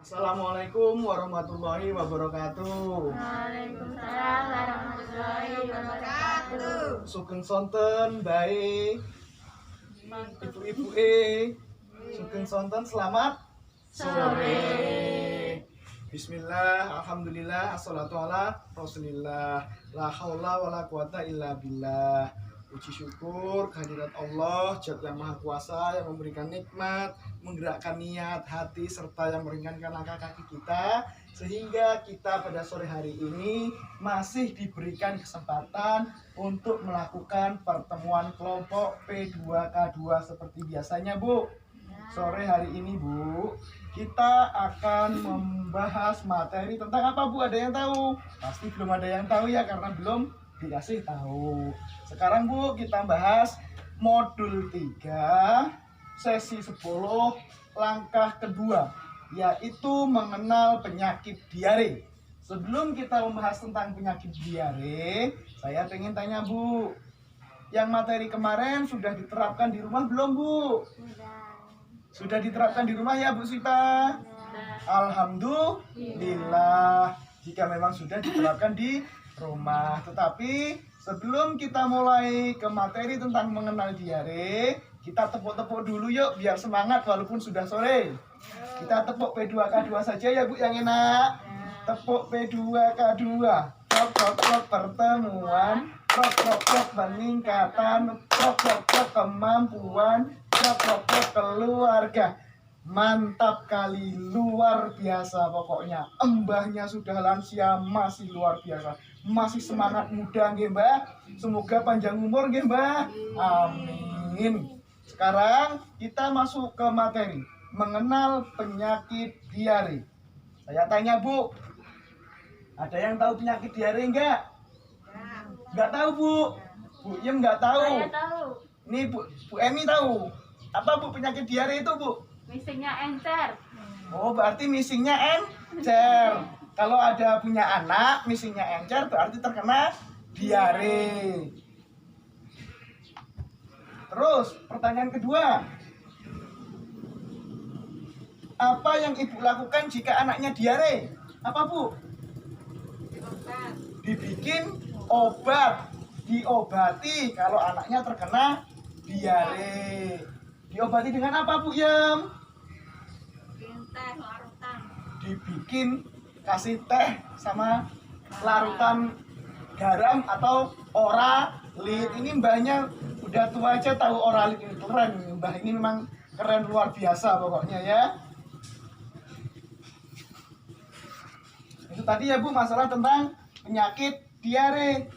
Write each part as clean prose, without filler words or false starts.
Assalamualaikum warahmatullahi wabarakatuh. Waalaikumsalam warahmatullahi wabarakatuh. Sugeng sonten baik ibu-ibu sugeng sonten selamat sore. Bismillah, alhamdulillah, assalatu ala rasulillah, la haula wala quwata illa billah. Puji syukur kehadirat Allah Zat yang Maha Kuasa yang memberikan nikmat, menggerakkan niat hati serta yang meringankan langkah kaki kita, sehingga kita pada sore hari ini masih diberikan kesempatan untuk melakukan pertemuan kelompok P2K2 seperti biasanya, Bu. Sore hari ini, Bu, kita akan membahas materi tentang apa, Bu? Ada yang tahu? Pasti belum ada yang tahu ya, karena belum dikasih tahu. Sekarang, Bu, kita bahas modul 3 sesi 10 langkah kedua, yaitu mengenal penyakit diare. Sebelum kita membahas tentang penyakit diare, saya pengen tanya, Bu, yang materi kemarin sudah diterapkan di rumah belum, Bu? Sudah diterapkan di rumah ya, Bu Sita? Alhamdulillah, jika memang sudah diterapkan di rumah. Tetapi sebelum kita mulai ke materi tentang mengenal diare, kita tepuk-tepuk dulu yuk biar semangat walaupun sudah sore. Kita tepuk P2K2 saja ya, Bu, yang enak. Tepuk P2K2. Prok prok prok pertemuan, prok prok prok peningkatan, prok prok prok kemampuan, prok prok prok keluarga. Mantap kali, luar biasa pokoknya. Mbahnya sudah lansia, masih luar biasa. Masih semangat muda nggih, Mbah. Semoga panjang umur nggih, Mbah. Amin. Sekarang kita masuk ke materi mengenal penyakit diare. Saya tanya, Bu, ada yang tahu penyakit diare enggak? Enggak tahu, Bu. Bu Yem enggak tahu. Saya tahu. Nih, Bu Emi tahu. Apa, Bu, penyakit diare itu, Bu? Misinya encer. Oh, berarti misinya encer. Kalau ada punya anak, misinya encer berarti terkena diare. Terus, pertanyaan kedua. Apa yang Ibu lakukan jika anaknya diare? Apa, Bu? Dibikin obat. Diobati kalau anaknya terkena diare. Diobati dengan apa, Bu Yem? Dibikin kasih teh sama larutan garam atau oralit. Ini mbahnya udah tua aja tahu oralit ini, keren. Mbah ini memang keren luar biasa pokoknya ya. Itu tadi ya, Bu, masalah tentang penyakit diare.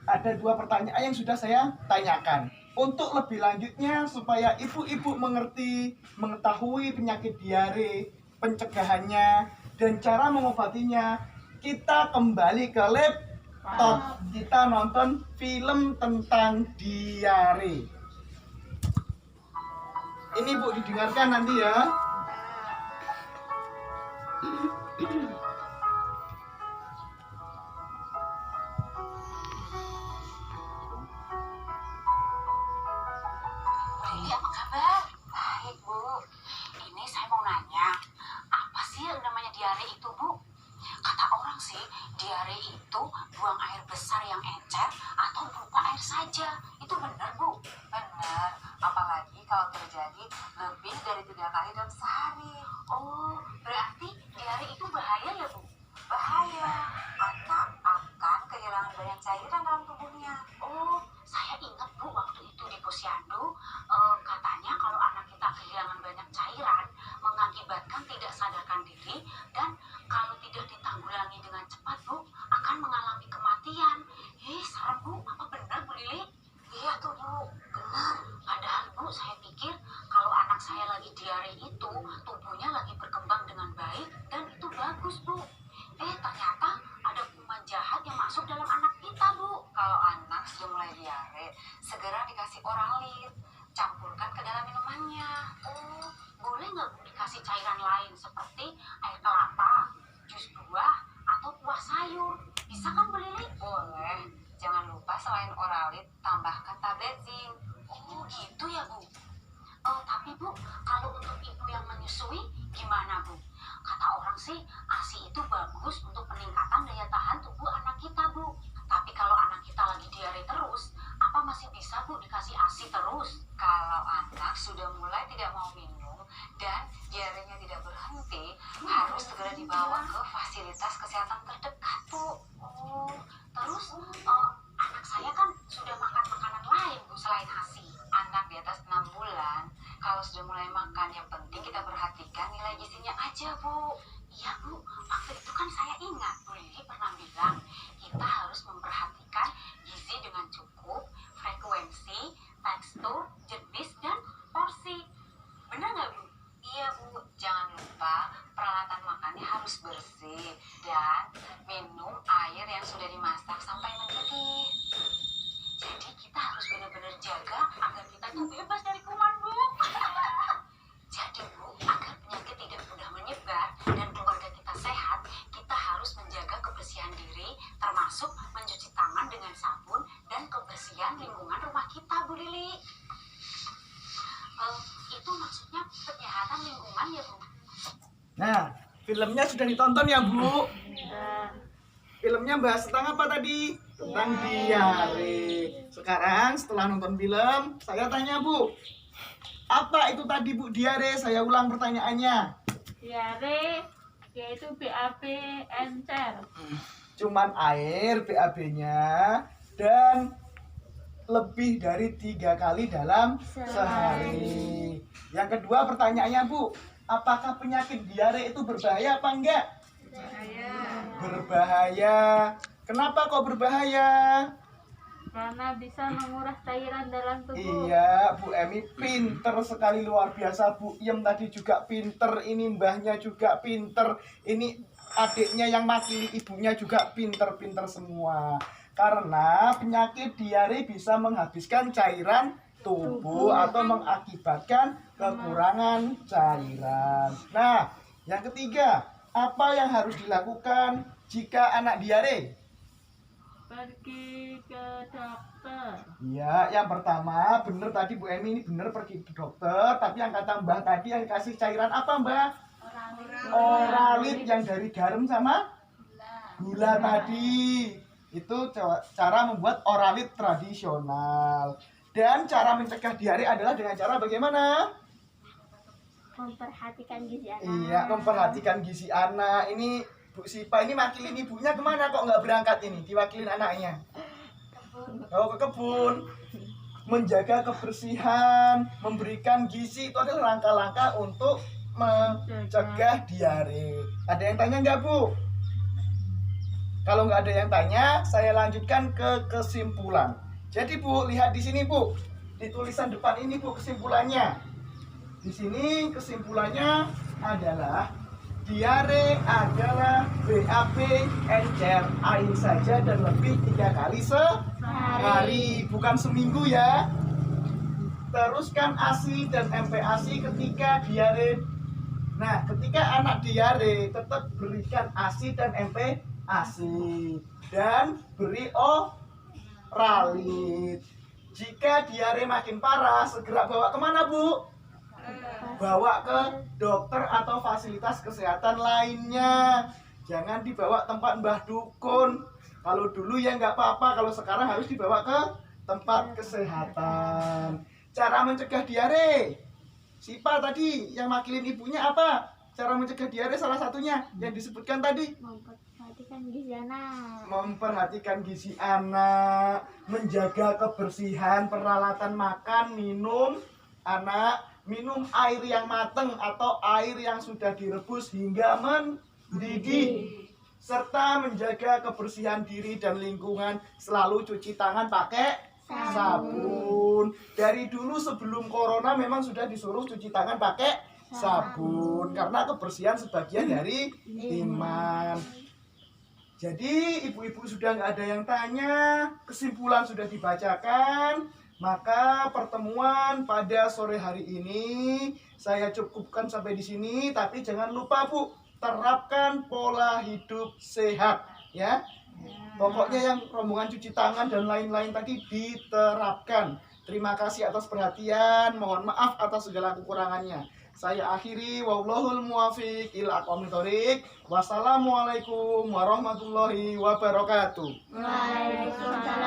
Ada 2 pertanyaan yang sudah saya tanyakan. Untuk lebih lanjutnya supaya ibu-ibu mengerti, mengetahui penyakit diare, pencegahannya, dan cara mengobatinya, kita kembali ke laptop. Kita nonton film tentang diare. Ini, Bu, didengarkan nanti ya. Lili, apa kabar? Baik, Bu. Ini saya mau nanya, apa sih yang namanya diare itu, Bu? Kata orang sih, diare itu buang air besar yang encer atau berupa air saja. Itu benar, Bu? Benar, apalagi kalau terjadi lebih dari 3 kali dalam sehari. Oh, berarti diare itu bahaya ya, Bu? Bahaya. Anak akan kehilangan banyak cairan dalam tubuhnya. Oh, saya ingat, Bu, waktu itu di posyandu, katanya kalau anak kita kehilangan banyak cairan mengakibatkan tidak sadarkan diri, dan kalau tidak ditanggulangi dengan cepat, Bu, akan mengalami kematian. Serem, Bu. Apa benar, Bu Lili? Iya tuh, Bu, benar. Padahal, Bu, saya pikir kalau anak saya lagi diare itu tubuhnya lagi berkembang dengan baik dan itu bagus, Bu. Ternyata ada kuman jahat yang masuk dalam anak kita, Bu. Kalau anak sudah mulai diare, segera dikasih oralit. Campurkan ke dalam minumannya. Oh, boleh nggak, Bu, dikasih cairan lain seperti air kelapa, jus buah, atau kuah sayur? Bisa kan, Bu Lili? Boleh. Jangan lupa selain oralit, tambahkan tablet zinc. Oh, gitu ya, Bu. Tapi, Bu, kalau untuk ibu yang menyusui, gimana, Bu? orang sih ASI itu bagus untuk peningkatan daya tahan tubuh anak kita, Bu. Tapi kalau anak kita lagi diare terus, apa masih bisa, Bu, dikasih ASI terus? Kalau anak sudah mulai tidak mau minum dan diarenya tidak berhenti, harus segera dibawa ke fasilitas kesehatan terdekat, Bu. Oh, terus anak saya kan sudah makan makanan lain, Bu, selain ASI. Anak di atas 6 bulan, kalau sudah mulai makan, yang penting kita perhatikan nilai gizinya aja, Bu. Iya, Bu, waktu itu kan saya ingat Bu Lili pernah bilang kita harus memperhatikan gizi dengan cukup, frekuensi, tekstur, jenis, dan porsi. Benar nggak, Bu? Iya, Bu. Jangan lupa peralatan makannya harus bersih dan minum air yang sudah dimasak sampai mendidih. Jadi kita harus benar-benar jaga agar kita tuh bebas dari kuman, Bu. Jadi, Bu, agar penyakit tidak mudah menyebar dan keluarga kita sehat, kita harus menjaga kebersihan diri, termasuk mencuci tangan dengan sabun dan kebersihan lingkungan rumah kita, Bu Lili. Itu maksudnya kesehatan lingkungan ya, Bu? Nah, filmnya sudah ditonton ya, Bu? Ya. Filmnya bahas tentang apa tadi? Tentang diare. Sekarang setelah nonton film, saya tanya, Bu, apa itu tadi, Bu, diare? Saya ulang pertanyaannya. Diare yaitu BAB encer. Cuman air BAB-nya dan lebih dari 3 kali dalam sehari. Yang kedua pertanyaannya, Bu, apakah penyakit diare itu berbahaya apa enggak? Berbahaya. Kenapa kok berbahaya? Karena bisa menguras cairan dalam tubuh. Iya, Bu Emi pinter sekali, luar biasa. Bu Iem tadi juga pinter. Ini mbahnya juga pinter. Ini adiknya yang makili ibunya juga pinter-pinter semua. Karena penyakit diare bisa menghabiskan cairan tubuh atau mengakibatkan kekurangan cairan. Nah, yang ketiga, apa yang harus dilakukan jika anak diare? Pergi ke dokter. Iya, yang pertama bener tadi Bu Emi, ini bener pergi ke dokter. Tapi yang kata Mbah tadi yang kasih cairan apa, Mbah? Oralit yang dari garam sama gula tadi. Itu cara membuat oralit tradisional. Dan cara mencegah diare adalah dengan cara bagaimana? Memperhatikan gizi anak. Iya, memperhatikan gizi anak. Ini Bu Sipa ini wakilin ibunya kemana kok nggak berangkat ini? Diwakilin anaknya. Oh, ke kebun. Menjaga kebersihan, memberikan gizi itu adalah langkah-langkah untuk mencegah diare. Ada yang tanya nggak, Bu? Kalau nggak ada yang tanya, saya lanjutkan ke kesimpulan. Jadi, Bu, lihat di sini, Bu. Di tulisan depan ini, Bu, kesimpulannya. Di sini kesimpulannya adalah diare adalah BAB encer, air saja dan lebih 3 kali sehari, bukan seminggu ya. Teruskan ASI dan MPASI ketika diare. Nah, ketika anak diare tetap berikan ASI dan MPASI dan beri oralit. Jika diare makin parah, segera bawa kemana, Bu? Bawa ke dokter atau fasilitas kesehatan lainnya. Jangan dibawa tempat Mbah Dukun. Kalau dulu ya nggak apa-apa, kalau sekarang harus dibawa ke tempat kesehatan. Cara mencegah diare. Sipa tadi yang makilin ibunya apa? Cara mencegah diare salah satunya yang disebutkan tadi. Memperhatikan gizi anak. Memperhatikan gizi anak, menjaga kebersihan peralatan makan, minum. Anak minum air yang matang atau air yang sudah direbus hingga mendidih, serta menjaga kebersihan diri dan lingkungan. Selalu cuci tangan pakai sabun. Dari dulu sebelum corona memang sudah disuruh cuci tangan pakai sabun, karena kebersihan sebagian dari iman. Jadi ibu-ibu sudah nggak ada yang tanya, kesimpulan sudah dibacakan. Maka pertemuan pada sore hari ini saya cukupkan sampai di sini. Tapi jangan lupa, Bu, terapkan pola hidup sehat ya. Pokoknya yang rombongan cuci tangan dan lain-lain tadi diterapkan. Terima kasih atas perhatian. Mohon maaf atas segala kekurangannya. Saya akhiri, wallahul muwafiq ila aqwamit thoriq. Wassalamualaikum warahmatullahi wabarakatuh. Waalaikumsalam